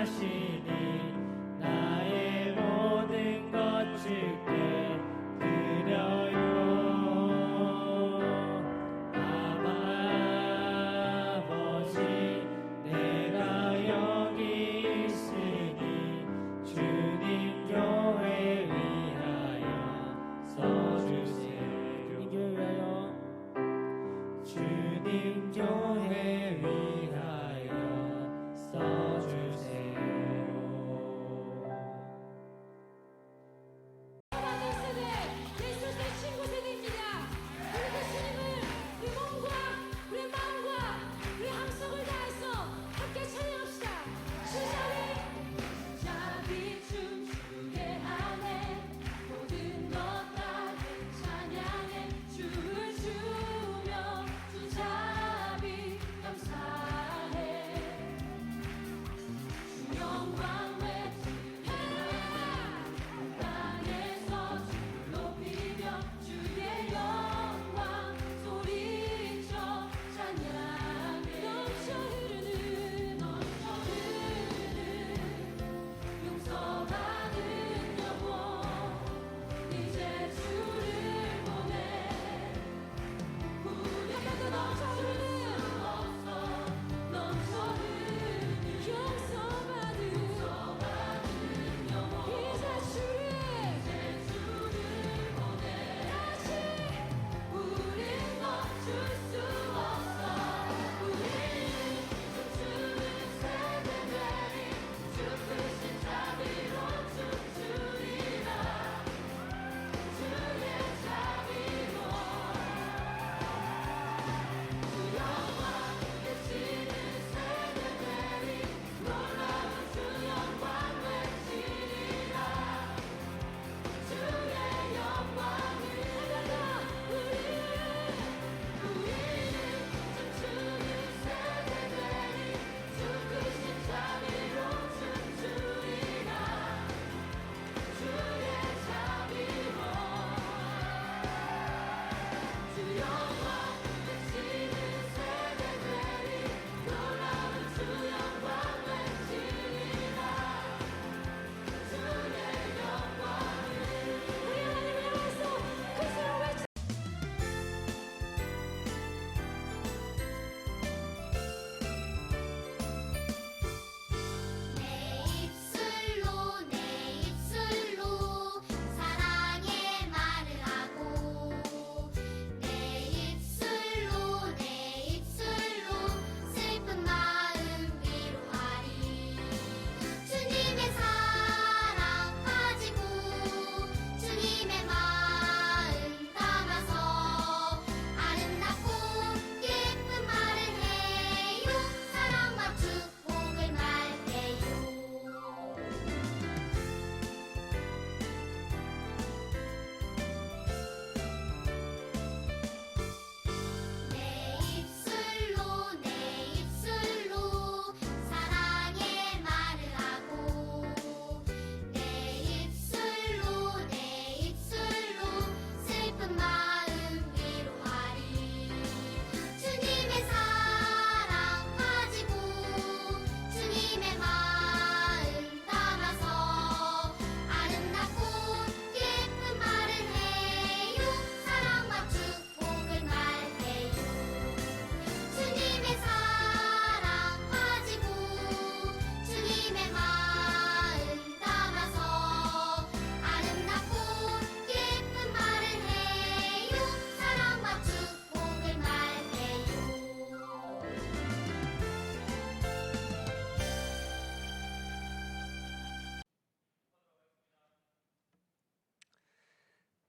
사랑하시니 나의 모든 것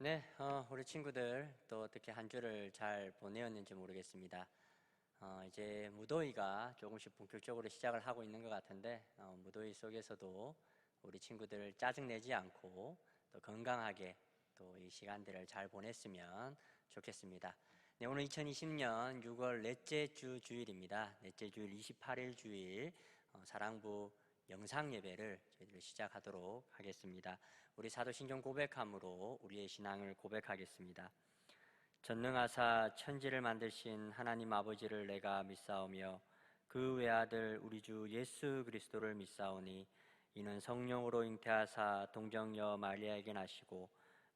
네, 우리 친구들 또 어떻게 한 주를 잘 보내었는지 모르겠습니다. 이제 무더위가 조금씩 본격적으로 시작을 하고 있는 것 같은데 무더위 속에서도 우리 친구들 짜증내지 않고 또 건강하게 또 이 시간들을 잘 보냈으면 좋겠습니다. 네, 오늘 2020년 6월 넷째 주 주일입니다. 넷째 주일 28일 주일 사랑부 영상 예배를 저희들 시작하도록 하겠습니다. 우리 사도신경 고백함으로 우리의 신앙을 고백하겠습니다. 전능하사 천지를 만드신 하나님 아버지를 내가 믿사오며 그 외아들 우리 주 예수 그리스도를 믿사오니 이는 성령으로 잉태하사 동정녀 마리아에게 나시고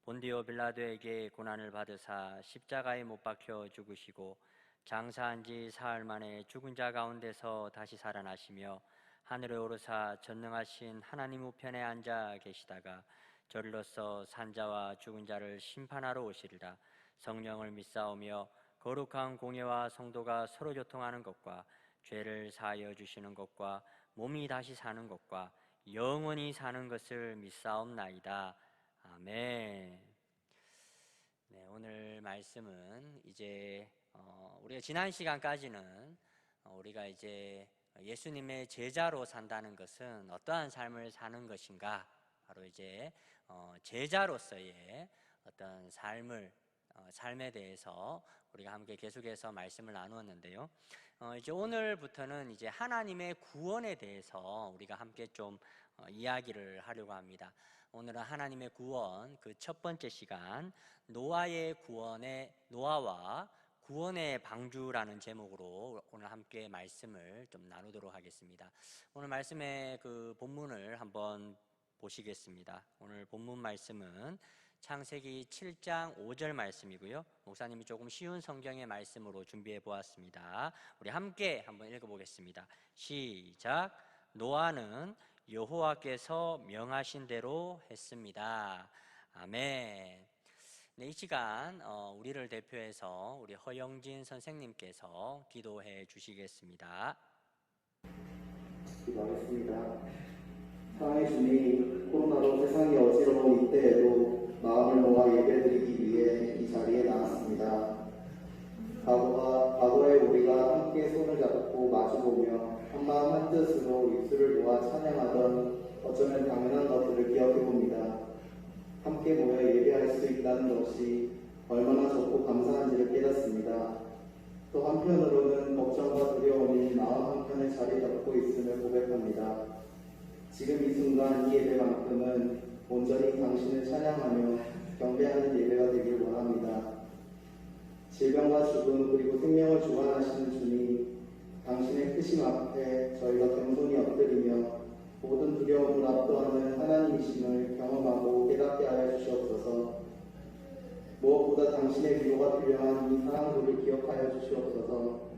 본디오 빌라도에게 고난을 받으사 십자가에 못 박혀 죽으시고 장사한 지 사흘 만에 죽은 자 가운데서 다시 살아나시며 하늘에 오르사 전능하신 하나님 우편에 앉아 계시다가 저리로서 산자와 죽은 자를 심판하러 오시리라. 성령을 믿사오며 거룩한 공예와 성도가 서로 교통하는 것과 죄를 사하여 주시는 것과 몸이 다시 사는 것과 영원히 사는 것을 믿사옵나이다. 아멘. 네, 오늘 말씀은 이제 우리가 지난 시간까지는 우리가 이제 예수님의 제자로 산다는 것은 어떠한 삶을 사는 것인가, 바로 이제 제자로서의 어떤 삶에 대해서 우리가 함께 계속해서 말씀을 나누었는데요. 이제 오늘부터는 이제 하나님의 구원에 대해서 우리가 함께 좀 이야기를 하려고 합니다. 오늘은 하나님의 구원, 그 첫 번째 시간, 노아와 구원의 방주라는 제목으로 오늘 함께 말씀을 좀 나누도록 하겠습니다. 오늘 말씀의 그 본문을 한번 보시겠습니다. 오늘 본문 말씀은 창세기 7장 5절 말씀이고요. 목사님이 조금 쉬운 성경의 말씀으로 준비해 보았습니다. 우리 함께 한번 읽어보겠습니다. 시작. 노아는 여호와께서 명하신 대로 했습니다. 아멘. 네, 이 시간 우리를 대표해서 우리 허영진 선생님께서 기도해 주시겠습니다. 기도하겠습니다. 사랑의 주님, 코로나로 세상이 어지러운 이때에도 마음을 모아 예배드리기 위해 이 자리에 나왔습니다. 과거에 우리가 함께 손을 잡고 마주보며 한마음 한뜻으로 입술을 모아 찬양하던 어쩌면 당연한 것들을 기억해봅니다. 함께 모여 예배할 수 있다는 것이 얼마나 좋고 감사한지를 깨닫습니다. 또 한편으로는 걱정과 두려움이 마음 한편에 자리 잡고 있음을 고백합니다. 지금 이 순간 이 예배만큼은 온전히 당신을 찬양하며 경배하는 예배가 되길 원합니다. 질병과 죽음 그리고 생명을 주관하시는 주님, 당신의 크심 앞에 저희가 겸손히 엎드리며 모든 두려움을 압도하는 하나님이심을 경험하고 깨닫게 하여 주시옵소서. 무엇보다 당신의 위로가 필요한 이 사랑들을 기억하여 주시옵소서.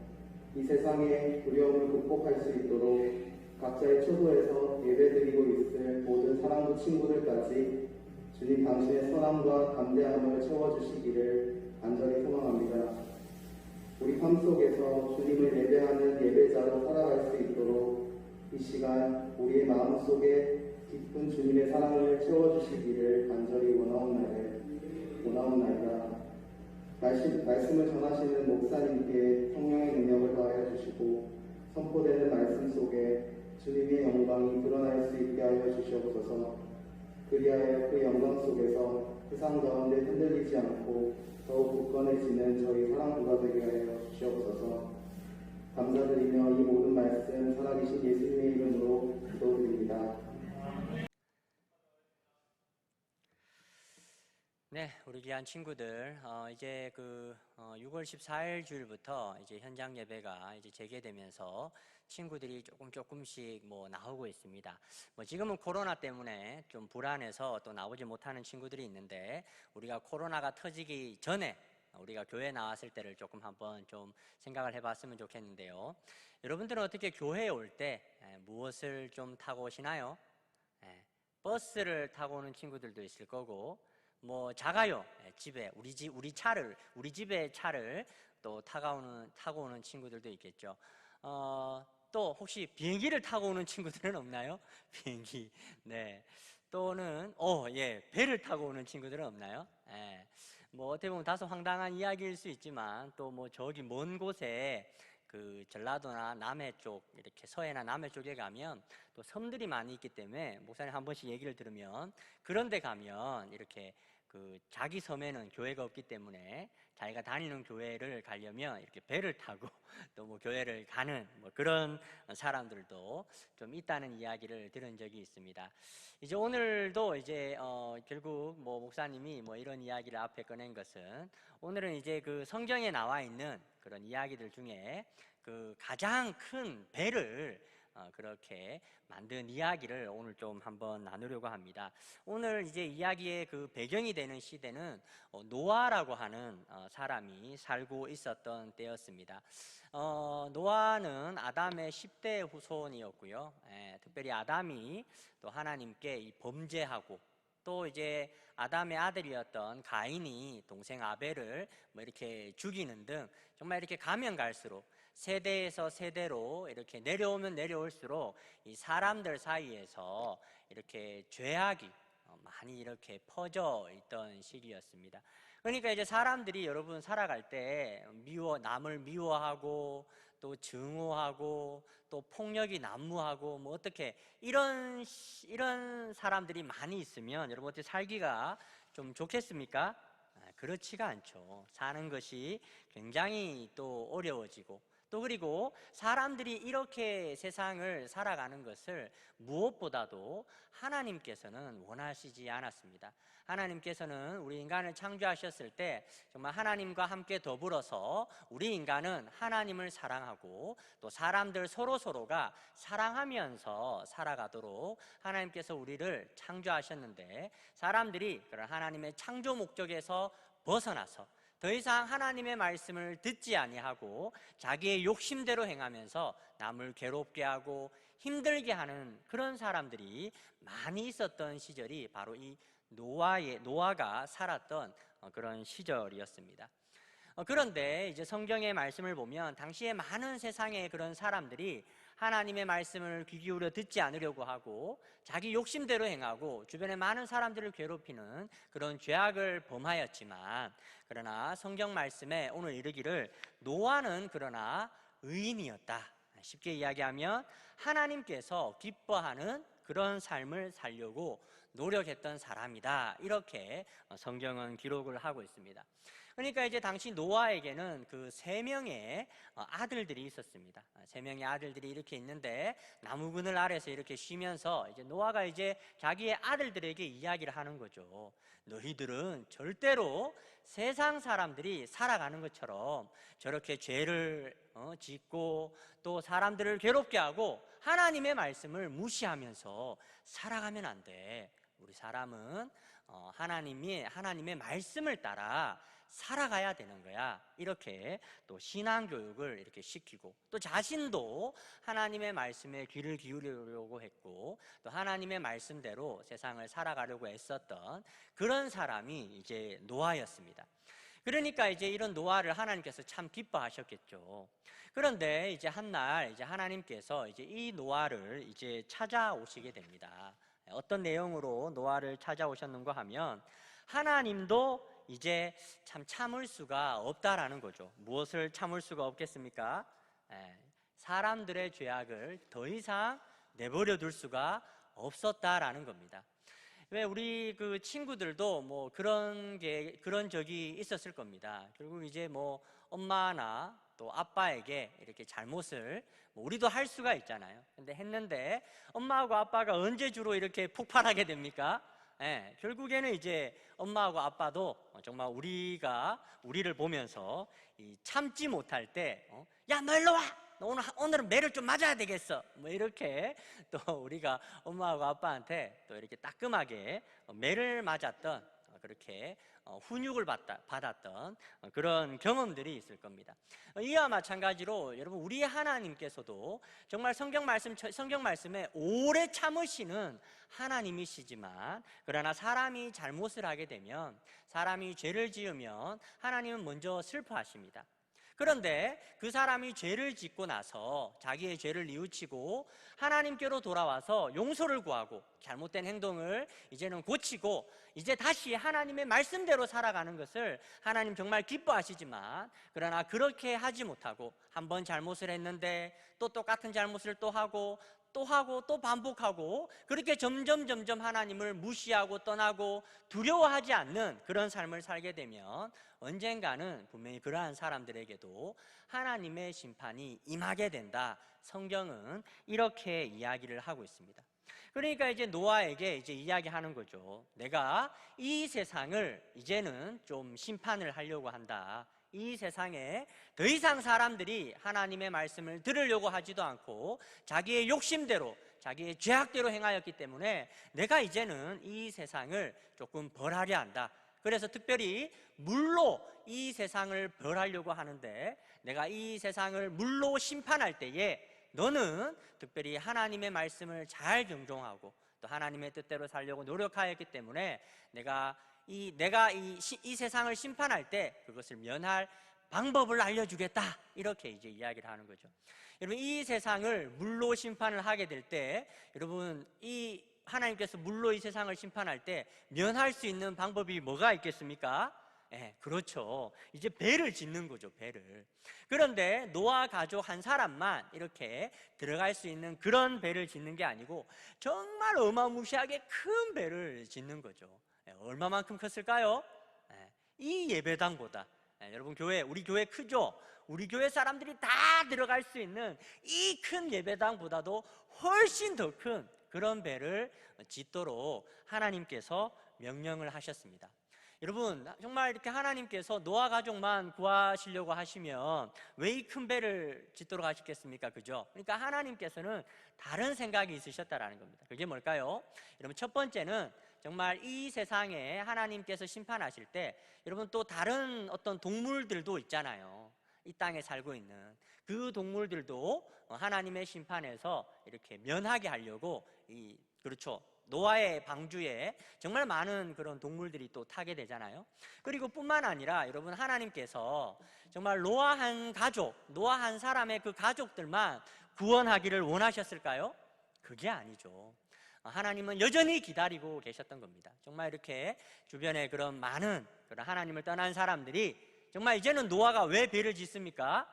이 세상의 두려움을 극복할 수 있도록 각자의 초도에서 예배드리고 있을 모든 사랑부 친구들까지 주님 당신의 선함과 담대함을 채워주시기를 간절히 소망합니다. 우리 삶 속에서 주님을 예배하는 예배자로 살아갈 수 있도록 이 시간 우리의 마음속에 깊은 주님의 사랑을 채워주시기를 간절히 원하옵나이다. 말씀을 전하시는 목사님께 성령의 능력을 더하여 주시고 선포되는 말씀 속에 주님의 영광이 드러날 수 있게 하여 주시옵소서. 그리하여 그 영광 속에서 세상 가운데 흔들리지 않고 더욱 굳건해지는 저희 사랑부가 되게 하여 주시옵소서. 감사드리며 이 모든 말씀 살아계신 예수님의 이름으로 기도드립니다. 네, 우리 귀한 친구들, 이제 6월 14일 주일부터 이제 현장 예배가 이제 재개되면서 친구들이 조금씩 나오고 있습니다. 지금은 코로나 때문에 좀 불안해서 또 나오지 못하는 친구들이 있는데, 우리가 코로나가 터지기 전에 우리가 교회 나왔을 때를 조금 한번 좀 생각을 해봤으면 좋겠는데요. 여러분들은 어떻게 교회에 올 때 무엇을 좀 타고 오시나요? 버스를 타고 오는 친구들도 있을 거고, 작아요. 집에 우리 집의 차를 또 타고 오는 친구들도 있겠죠. 또 혹시 비행기를 타고 오는 친구들은 없나요? 비행기. 네. 또는 예, 배를 타고 오는 친구들은 없나요? 예. 뭐 어떻게 보면 다소 황당한 이야기일 수 있지만 또 뭐 저기 먼 곳에 그 전라도나 남해 쪽 이렇게 서해나 남해 쪽에 가면 또 섬들이 많이 있기 때문에 목사님 한 번씩 얘기를 들으면 그런 데 가면 이렇게 그 자기 섬에는 교회가 없기 때문에 자기가 다니는 교회를 가려면 이렇게 배를 타고 또 뭐 교회를 가는 뭐 그런 사람들도 좀 있다는 이야기를 들은 적이 있습니다. 이제 오늘도 이제 결국 뭐 목사님이 뭐 이런 이야기를 앞에 꺼낸 것은 오늘은 이제 그 성경에 나와 있는 그런 이야기들 중에 그 가장 큰 배를 그렇게 만든 이야기를 오늘 좀 한번 나누려고 합니다. 오늘 이제 이야기의 그 배경이 되는 시대는 노아라고 하는 사람이 살고 있었던 때였습니다. 노아는 아담의 10대 후손이었고요. 특별히 아담이 또 하나님께 이 범죄하고 또 이제 아담의 아들이었던 가인이 동생 아벨을 뭐 이렇게 죽이는 등 정말 이렇게 가면 갈수록 세대에서 세대로 이렇게 내려오면 내려올수록 이 사람들 사이에서 이렇게 죄악이 많이 이렇게 퍼져 있던 시기였습니다. 그러니까 이제 사람들이 여러분 살아갈 때 남을 미워하고 또 증오하고 또 폭력이 난무하고 뭐 어떻게 이런 사람들이 많이 있으면 여러분 어떻게 살기가 좀 좋겠습니까? 그렇지가 않죠. 사는 것이 굉장히 또 어려워지고 또 그리고 사람들이 이렇게 세상을 살아가는 것을 무엇보다도 하나님께서는 원하시지 않았습니다. 하나님께서는 우리 인간을 창조하셨을 때 정말 하나님과 함께 더불어서 우리 인간은 하나님을 사랑하고 또 사람들 서로가 사랑하면서 살아가도록 하나님께서 우리를 창조하셨는데 사람들이 그런 하나님의 창조 목적에서 벗어나서 더 이상 하나님의 말씀을 듣지 아니하고 자기의 욕심대로 행하면서 남을 괴롭게 하고 힘들게 하는 그런 사람들이 많이 있었던 시절이 바로 이 노아가 살았던 그런 시절이었습니다. 그런데 이제 성경의 말씀을 보면 당시에 많은 세상의 그런 사람들이 하나님의 말씀을 귀 기울여 듣지 않으려고 하고 자기 욕심대로 행하고 주변에 많은 사람들을 괴롭히는 그런 죄악을 범하였지만 그러나 성경 말씀에 오늘 이르기를 노아는 그러나 의인이었다. 쉽게 이야기하면 하나님께서 기뻐하는 그런 삶을 살려고 노력했던 사람이다. 이렇게 성경은 기록을 하고 있습니다. 그러니까 이제 당시 노아에게는 그 3명의 아들들이 있었습니다. 3명의 아들들이 이렇게 있는데 나무 그늘 아래서 이렇게 쉬면서 이제 노아가 이제 자기의 아들들에게 이야기를 하는 거죠. 너희들은 절대로 세상 사람들이 살아가는 것처럼 저렇게 죄를 짓고 또 사람들을 괴롭게 하고 하나님의 말씀을 무시하면서 살아가면 안 돼. 우리 사람은 하나님의 말씀을 따라 살아가야 되는 거야. 이렇게 또 신앙교육을 이렇게 시키고 또 자신도 하나님의 말씀에 귀를 기울이려고 했고 또 하나님의 말씀대로 세상을 살아가려고 애썼던 그런 사람이 이제 노아였습니다. 그러니까 이제 이런 노아를 하나님께서 참 기뻐하셨겠죠. 그런데 이제 한날 이제 하나님께서 이제 이 노아를 이제 찾아오시게 됩니다. 어떤 내용으로 노아를 찾아오셨는가 하면 하나님도 이제 참 참을 수가 없다라는 거죠. 무엇을 참을 수가 없겠습니까? 사람들의 죄악을 더 이상 내버려 둘 수가 없었다라는 겁니다. 왜 우리 그 친구들도 뭐 그런 적이 있었을 겁니다. 결국 이제 뭐 엄마나 또 아빠에게 이렇게 잘못을 뭐 우리도 할 수가 있잖아요. 근데 했는데 엄마하고 아빠가 언제 주로 이렇게 폭발하게 됩니까? 결국에는 이제 엄마하고 아빠도 정말 우리를 보면서 이 참지 못할 때, 야, 너 일로 와! 너 오늘은 매를 좀 맞아야 되겠어. 뭐 이렇게 또 우리가 엄마하고 아빠한테 또 이렇게 따끔하게 매를 맞았던 그렇게 훈육을 받았던 그런 경험들이 있을 겁니다. 이와 마찬가지로 여러분 우리 하나님께서도 정말 성경 말씀에 오래 참으시는 하나님이시지만 그러나 사람이 잘못을 하게 되면 사람이 죄를 지으면 하나님은 먼저 슬퍼하십니다. 그런데 그 사람이 죄를 짓고 나서 자기의 죄를 뉘우치고 하나님께로 돌아와서 용서를 구하고 잘못된 행동을 이제는 고치고 이제 다시 하나님의 말씀대로 살아가는 것을 하나님 정말 기뻐하시지만, 그러나 그렇게 하지 못하고 한 번 잘못을 했는데 또 똑같은 잘못을 또 하고 또 반복하고, 그렇게 점점 하나님을 무시하고 떠나고 두려워하지 않는 그런 삶을 살게 되면 언젠가는 분명히 그러한 사람들에게도 하나님의 심판이 임하게 된다. 성경은 이렇게 이야기를 하고 있습니다. 그러니까 이제 노아에게 이제 이야기하는 거죠. 내가 이 세상을 이제는 좀 심판을 하려고 한다. 이 세상에 더 이상 사람들이 하나님의 말씀을 들으려고 하지도 않고 자기의 욕심대로, 자기의 죄악대로 행하였기 때문에 내가 이제는 이 세상을 조금 벌하려 한다. 그래서 특별히 물로 이 세상을 벌하려고 하는데, 내가 이 세상을 물로 심판할 때에 너는 특별히 하나님의 말씀을 잘 경종하고 또 하나님의 뜻대로 살려고 노력하였기 때문에 내가 이 세상을 심판할 때 그것을 면할 방법을 알려주겠다. 이렇게 이제 이야기를 하는 거죠. 여러분, 이 세상을 물로 심판을 하게 될 때, 여러분, 이 하나님께서 물로 이 세상을 심판할 때 면할 수 있는 방법이 뭐가 있겠습니까? 그렇죠. 이제 배를 짓는 거죠, 배를. 그런데 노아 가족 한 사람만 이렇게 들어갈 수 있는 그런 배를 짓는 게 아니고 정말 어마무시하게 큰 배를 짓는 거죠. 얼마만큼 컸을까요? 이 예배당보다. 여러분, 우리 교회 크죠? 우리 교회 사람들이 다 들어갈 수 있는 이 큰 예배당보다도 훨씬 더 큰 그런 배를 짓도록 하나님께서 명령을 하셨습니다. 여러분, 정말 이렇게 하나님께서 노아 가족만 구하시려고 하시면 왜 이 큰 배를 짓도록 하셨겠습니까? 그죠? 그러니까 하나님께서는 다른 생각이 있으셨다라는 겁니다. 그게 뭘까요? 여러분, 첫 번째는 정말 이 세상에 하나님께서 심판하실 때, 여러분, 또 다른 어떤 동물들도 있잖아요. 이 땅에 살고 있는 그 동물들도 하나님의 심판에서 이렇게 면하게 하려고 그렇죠, 노아의 방주에 정말 많은 그런 동물들이 또 타게 되잖아요. 그리고 뿐만 아니라 여러분, 하나님께서 정말 노아 한 사람의 그 가족들만 구원하기를 원하셨을까요? 그게 아니죠. 하나님은 여전히 기다리고 계셨던 겁니다. 정말 이렇게 주변에 그런 많은 그런 하나님을 떠난 사람들이, 정말 이제는 노아가 왜 배를 짓습니까?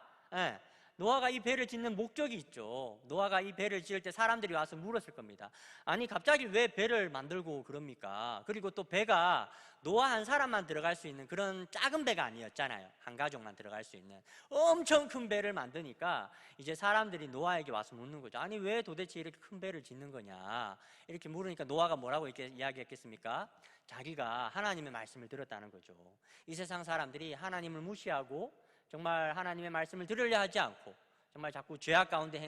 노아가 이 배를 짓는 목적이 있죠. 노아가 이 배를 지을 때 사람들이 와서 물었을 겁니다. 아니, 갑자기 왜 배를 만들고 그럽니까? 그리고 또 배가 노아 한 사람만 들어갈 수 있는 그런 작은 배가 아니었잖아요. 한 가족만 들어갈 수 있는 엄청 큰 배를 만드니까 이제 사람들이 노아에게 와서 묻는 거죠. 아니, 왜 도대체 이렇게 큰 배를 짓는 거냐? 이렇게 물으니까 노아가 뭐라고 이렇게 이야기했겠습니까? 자기가 하나님의 말씀을 들었다는 거죠. 이 세상 사람들이 하나님을 무시하고 정말 하나님의 말씀을 들으려 하지 않고 정말 자꾸 죄악 가운데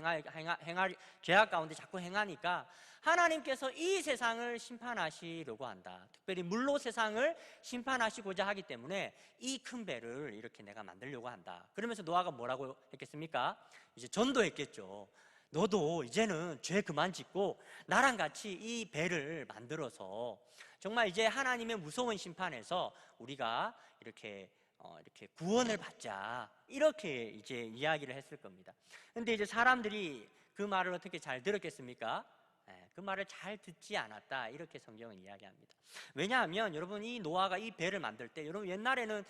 죄악 가운데 자꾸 행하니까 하나님께서 이 세상을 심판하시려고 한다. 특별히 물로 세상을 심판하시고자 하기 때문에 이 큰 배를 이렇게 내가 만들려고 한다. 그러면서 노아가 뭐라고 했겠습니까? 이제 전도했겠죠. 너도 이제는 죄 그만 짓고 나랑 같이 이 배를 만들어서 정말 이제 하나님의 무서운 심판에서 우리가 이렇게 구원을 받자, 이렇게 이제 이야기를 했을 겁니다. 근데 이제 사람들이 그 말을 어떻게 잘 들었겠습니까? 그 말을 잘 듣지 않았다, 이렇게 성경은 이야기합니다. 왜냐하면 여러분, 이 노아가 이 배를 만들 때, 여러분, 옛날에는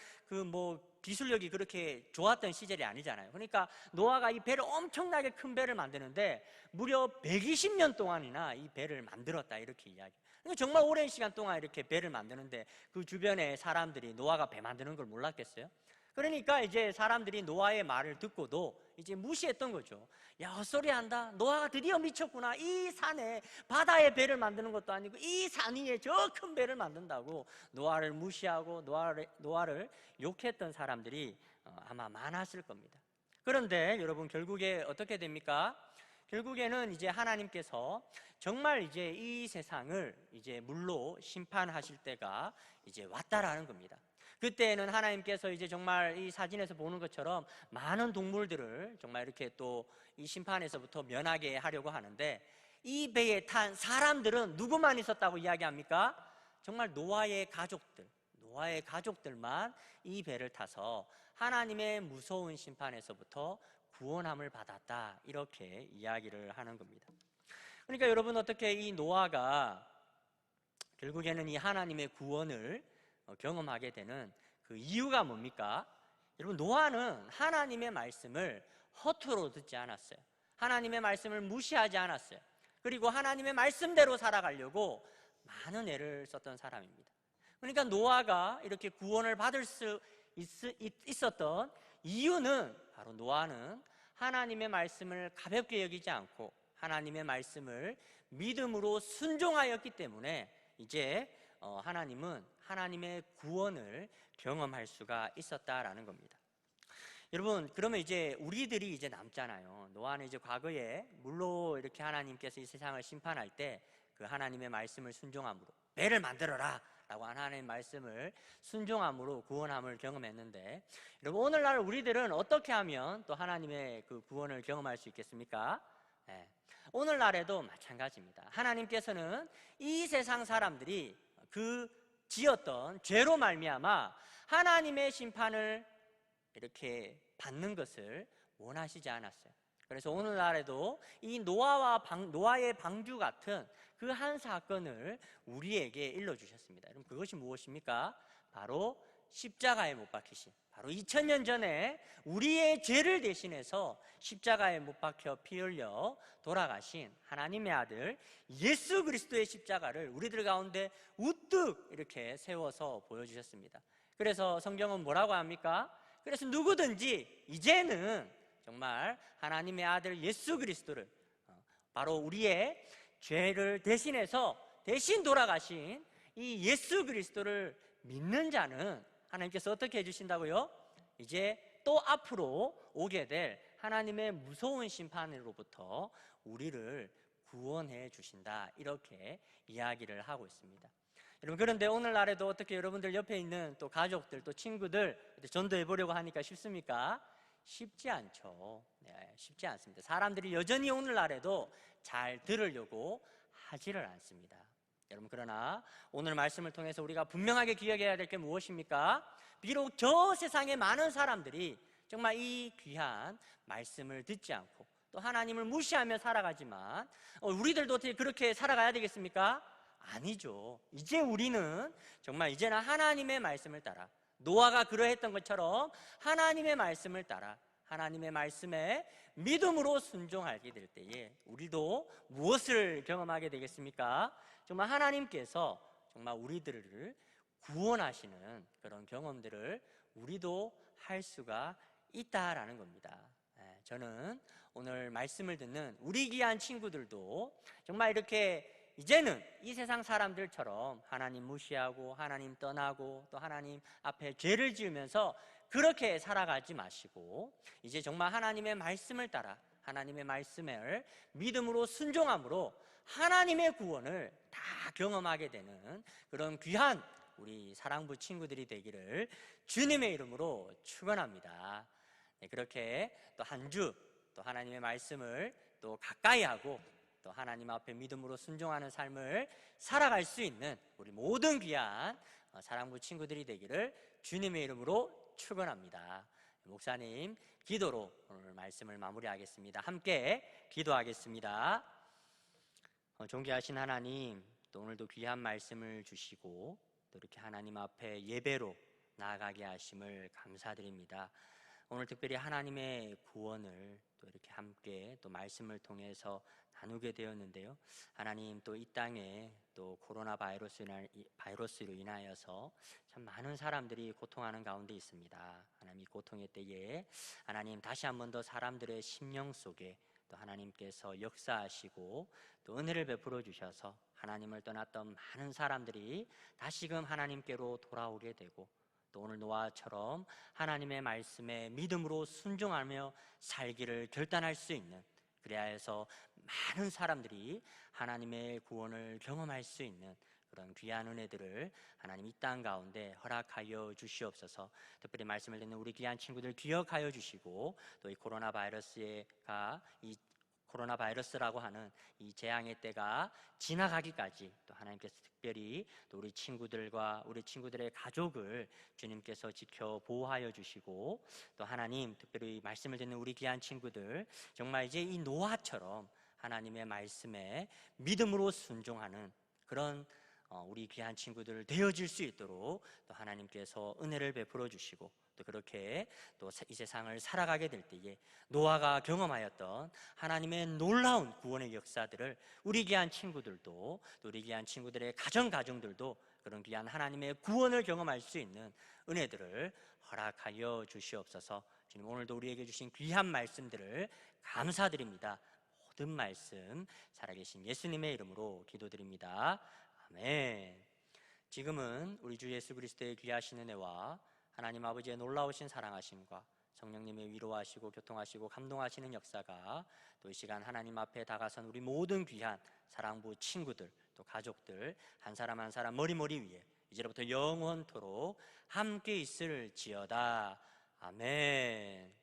기술력이 그렇게 좋았던 시절이 아니잖아요. 그러니까 노아가 이 배를, 엄청나게 큰 배를 만드는데 무려 120년 동안이나 이 배를 만들었다, 이렇게 이야기해요. 정말 오랜 시간 동안 이렇게 배를 만드는데 그 주변에 사람들이 노아가 배 만드는 걸 몰랐겠어요? 그러니까 이제 사람들이 노아의 말을 듣고도 이제 무시했던 거죠. 야, 헛소리 한다. 노아가 드디어 미쳤구나. 이 산에, 바다에 배를 만드는 것도 아니고 이 산 위에 저 큰 배를 만든다고 노아를 무시하고 노아를 욕했던 사람들이 아마 많았을 겁니다. 그런데 여러분, 결국에 어떻게 됩니까? 결국에는 이제 하나님께서 정말 이제 이 세상을 이제 물로 심판하실 때가 이제 왔다라는 겁니다. 그때는 하나님께서 이제 정말 이 사진에서 보는 것처럼 많은 동물들을 정말 이렇게 또 이 심판에서부터 면하게 하려고 하는데, 이 배에 탄 사람들은 누구만 있었다고 이야기합니까? 정말 노아의 가족들만 이 배를 타서 하나님의 무서운 심판에서부터 구원함을 받았다, 이렇게 이야기를 하는 겁니다. 그러니까 여러분, 어떻게 이 노아가 결국에는 이 하나님의 구원을 경험하게 되는 그 이유가 뭡니까? 여러분, 노아는 하나님의 말씀을 허투루 듣지 않았어요. 하나님의 말씀을 무시하지 않았어요. 그리고 하나님의 말씀대로 살아가려고 많은 애를 썼던 사람입니다. 그러니까 노아가 이렇게 구원을 받을 수 있었던 이유는, 바로 노아는 하나님의 말씀을 가볍게 여기지 않고 하나님의 말씀을 믿음으로 순종하였기 때문에 이제 하나님은 하나님의 구원을 경험할 수가 있었다라는 겁니다. 여러분, 그러면 이제 우리들이 이제 남잖아요. 노아는 이제 과거에 물로 이렇게 하나님께서 이 세상을 심판할 때 그 하나님의 말씀을 순종함으로, 배를 만들어라 라고 하나님의 말씀을 순종함으로 구원함을 경험했는데, 여러분, 오늘날 우리들은 어떻게 하면 또 하나님의 그 구원을 경험할 수 있겠습니까? 오늘날에도 마찬가지입니다. 하나님께서는 이 세상 사람들이 그 지었던 죄로 말미암아 하나님의 심판을 이렇게 받는 것을 원하시지 않았어요. 그래서 오늘날에도 이 노아의 방주 같은 그 한 사건을 우리에게 일러주셨습니다. 여러분, 그것이 무엇입니까? 바로 십자가에 못 박히신, 바로 2000년 전에 우리의 죄를 대신해서 십자가에 못 박혀 피 흘려 돌아가신 하나님의 아들 예수 그리스도의 십자가를 우리들 가운데 우뚝 이렇게 세워서 보여주셨습니다. 그래서 성경은 뭐라고 합니까? 그래서 누구든지 이제는 정말 하나님의 아들 예수 그리스도를, 바로 우리의 죄를 대신해서 대신 돌아가신 이 예수 그리스도를 믿는 자는 하나님께서 어떻게 해주신다고요? 이제 또 앞으로 오게 될 하나님의 무서운 심판으로부터 우리를 구원해 주신다, 이렇게 이야기를 하고 있습니다. 여러분, 그런데 오늘날에도 어떻게 여러분들 옆에 있는 또 가족들, 또 친구들 전도해 보려고 하니까 쉽습니까? 쉽지 않죠. 쉽지 않습니다. 사람들이 여전히 오늘날에도 잘 들으려고 하지를 않습니다. 여러분, 그러나 오늘 말씀을 통해서 우리가 분명하게 기억해야 될 게 무엇입니까? 비록 저 세상의 많은 사람들이 정말 이 귀한 말씀을 듣지 않고 또 하나님을 무시하며 살아가지만 우리들도 어떻게 그렇게 살아가야 되겠습니까? 아니죠. 이제 우리는 정말 이제는 하나님의 말씀을 따라, 노아가 그러했던 것처럼 하나님의 말씀을 따라 하나님의 말씀에 믿음으로 순종하게 될 때에 우리도 무엇을 경험하게 되겠습니까? 정말 하나님께서 정말 우리들을 구원하시는 그런 경험들을 우리도 할 수가 있다라는 겁니다. 저는 오늘 말씀을 듣는 우리 귀한 친구들도 정말 이렇게 이제는 이 세상 사람들처럼 하나님 무시하고 하나님 떠나고 또 하나님 앞에 죄를 지으면서 그렇게 살아가지 마시고, 이제 정말 하나님의 말씀을 따라 하나님의 말씀을 믿음으로 순종함으로 하나님의 구원을 다 경험하게 되는 그런 귀한 우리 사랑부 친구들이 되기를 주님의 이름으로 축원합니다. 그렇게 또 한 주 또 하나님의 말씀을 또 가까이 하고 또 하나님 앞에 믿음으로 순종하는 삶을 살아갈 수 있는 우리 모든 귀한 사랑부 친구들이 되기를 주님의 이름으로 축원합니다. 목사님 기도로 오늘 말씀을 마무리하겠습니다. 함께 기도하겠습니다. 존귀하신 하나님, 또 오늘도 귀한 말씀을 주시고 또 이렇게 하나님 앞에 예배로 나아가게 하심을 감사드립니다. 오늘 특별히 하나님의 구원을 또 이렇게 함께 또 말씀을 통해서 나누게 되었는데요. 하나님, 또 이 땅에 또 코로나 바이러스로 인하여서 참 많은 사람들이 고통하는 가운데 있습니다. 하나님, 이 고통의 때에 하나님 다시 한 번 더 사람들의 심령 속에 또 하나님께서 역사하시고 또 은혜를 베풀어 주셔서 하나님을 떠났던 많은 사람들이 다시금 하나님께로 돌아오게 되고, 또 오늘 노아처럼 하나님의 말씀에 믿음으로 순종하며 살기를 결단할 수 있는, 그래야 해서 많은 사람들이 하나님의 구원을 경험할 수 있는 그런 귀한 은혜들을 하나님 이 땅 가운데 허락하여 주시옵소서. 특별히 말씀을 듣는 우리 귀한 친구들 기억하여 주시고, 또 이 코로나 바이러스가 이 코로나 바이러스라고 하는 이 재앙의 때가 지나가기까지 또 하나님께서 특별히 또 우리 친구들과 우리 친구들의 가족을 주님께서 지켜 보호하여 주시고, 또 하나님 특별히 말씀을 듣는 우리 귀한 친구들 정말 이제 이 노아처럼 하나님의 말씀에 믿음으로 순종하는 그런 우리 귀한 친구들 되어질 수 있도록 또 하나님께서 은혜를 베풀어 주시고, 또 그렇게 또 이 세상을 살아가게 될 때에 노아가 경험하였던 하나님의 놀라운 구원의 역사들을 우리 귀한 친구들도, 또 우리 귀한 친구들의 가정들도 그런 귀한 하나님의 구원을 경험할 수 있는 은혜들을 허락하여 주시옵소서. 주님, 오늘도 우리에게 주신 귀한 말씀들을 감사드립니다. 모든 말씀 살아계신 예수님의 이름으로 기도드립니다. 아멘. 지금은 우리 주 예수 그리스도의 귀하신 은혜와 하나님 아버지의 놀라우신 사랑하심과 성령님의 위로하시고 교통하시고 감동하시는 역사가 또 이 시간 하나님 앞에 다가선 우리 모든 귀한 사랑부 친구들, 또 가족들 한 사람 한 사람 머리 위에 이제로부터 영원토록 함께 있을지어다. 아멘.